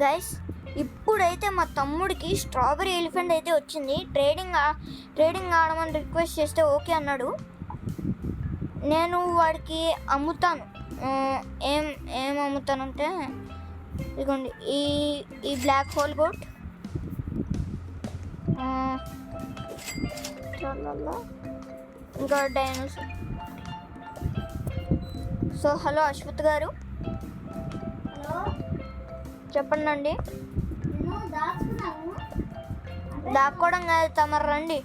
Guys ఇప్పుడైతే మా తమ్ముడికి స్ట్రాబెరీ ఎలిఫెంట్ అయితే వచ్చింది. ట్రేడింగ్ ఆడమని రిక్వెస్ట్ చేస్తే ఓకే అన్నాడు. నేను వాడికి అమ్ముతాను. ఏం అమ్ముతానంటే ఇదిగోండి ఈ బ్లాక్ హోల్ బోట్, ఇంకా డైనోసార్. సో హలో అశ్వత్ గారు, చెప్పండి అండి. దాక్కోవడం కాదు, తమరు రండి.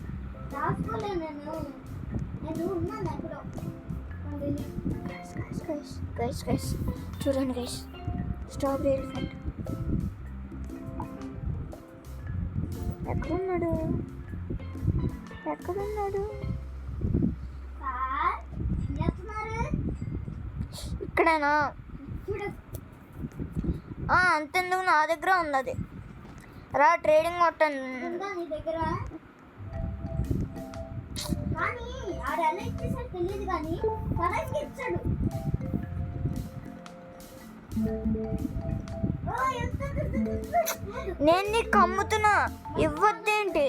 గైస్ చూడండి గైస్, స్ట్రాబెరీ ఎలిఫెంట్ ఎక్కడున్నాడు? ఇక్కడేనా? అంతెందుకు, నా దగ్గర ఉన్నది. రా ట్రేడింగ్ కొట్టాను. నేను నీకు అమ్ముతున్నా, ఇవ్వద్దేంటి?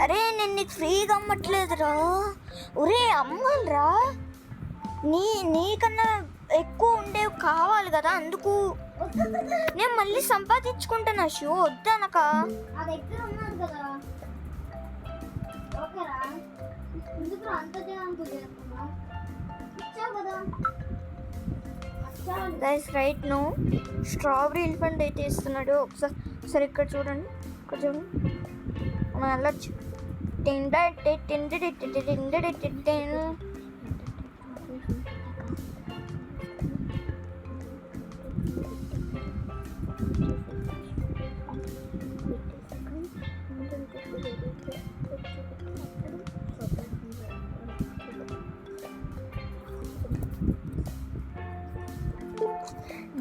అరే నేను నీకు ఫ్రీగా అమ్మట్లేదురా. ఒరే అమ్మాలిరా, నీకన్నా ఎక్కువ ఉండేవి కావాలి కదా, అందుకు నేను మళ్ళీ సంపాదించుకుంటాను. షో వద్దనక guys right no strawberry elephant అయితే ఇస్తున్నాడు. ఒకసారి ఇక్కడ చూడండి, మనం వెళ్ళొచ్చు.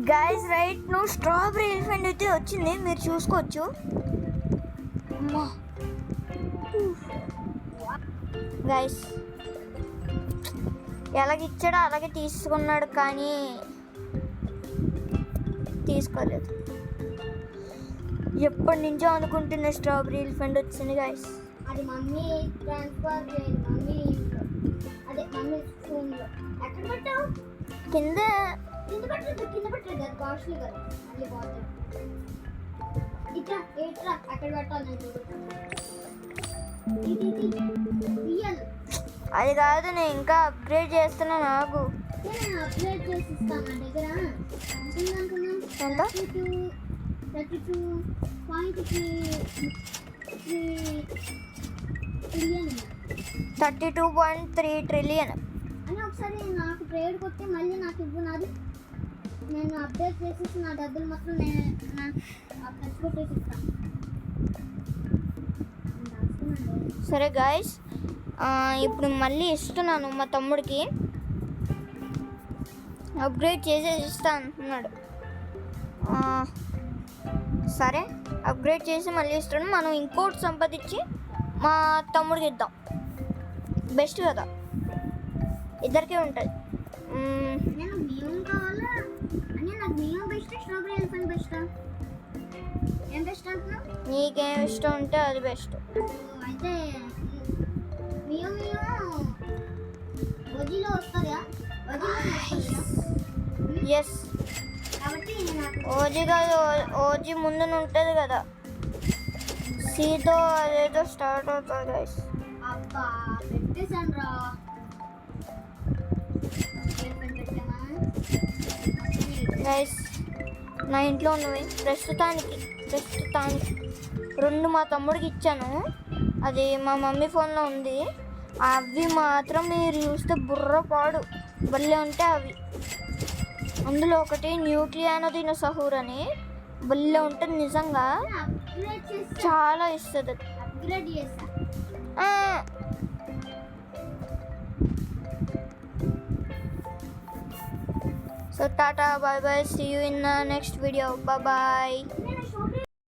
Guys right no strawberry elephant అయితే వచ్చింది, మీరు చూసుకోవచ్చు. గైస్ ఎలాగిచ్చాడో అలాగే తీసుకున్నాడు, కానీ తీసుకోలేదు. ఎప్పటి నుంచో అనుకుంటున్న స్ట్రాబెరీ ఎలిఫెంట్ వచ్చింది గైస్. అది మమ్మీ ట్రాన్స్ఫర్ చేయండి. మమ్మీ ఫోన్లో ఎక్కడ పెట్టావు? కింద పెట్టలేదు, అది కాస్ట్లీ కదా. మళ్ళీ పోతాయి. ఇట్లా అక్కడ పెట్టాలి. అది కాదు, నేను ఇంకా అప్గ్రేడ్ చేస్తున్నా. నాకు అప్గ్రేడ్ చేసి ఇస్తాను. నా దగ్గర ఎంత? 32.3 ట్రిలియన్ అని ఒకసారి నాకు ట్రేడ్ కొట్టి మళ్ళీ నాకు ఇవ్వు. నాది నేను అప్డేట్ చేసేసి నా డబ్బులు మొత్తం ఖర్చు కొట్టేసి ఇస్తాను. సరే గాయస్, ఇప్పుడు మళ్ళీ ఇస్తున్నాను. మా తమ్ముడికి అప్గ్రేడ్ చేసేసి ఇస్తా అంటున్నాడు. సరే అప్గ్రేడ్ చేసి మళ్ళీ ఇస్తాను. మనం ఇంకోటి సంపాదించి మా తమ్ముడికి ఇద్దాం. బెస్ట్ కదా, ఇద్దరికే ఉంటుంది. నేను మియం కావాలా అని, నాకు మియం బెస్ట్, స్ట్రాబెరీ ఎలిఫెంట్ బెస్టా? ఏం బెస్ట్ అంటున్నావు? నీకేం ఇష్టం ఉంటే అది బెస్ట్. అయితే మియం ఓజీలో వస్తుందా? ఎస్, ఓజీ కాదు, ఓజీ ముందు ఉంటుంది కదా, సీతో అదేదో స్టార్ట్ అవుతుంది గైస్. అబ్బా పెట్టేసాను రా. గైస్ నా ఇంట్లో ఉన్నవి ప్రస్తుతానికి 2 మా తమ్ముడికి ఇచ్చాను. అది మా మమ్మీ ఫోన్లో ఉంది. అవి మాత్రం మీరు చూస్తే బుర్ర పాడు భలే ఉంటాయి అవి. అందులో ఒకటి న్యూక్లియానో దినోసార్ అని భలే ఉంటుంది నిజంగా, చాలా ఇస్తుంది. So tata, bye bye, see you in the next video, bye bye.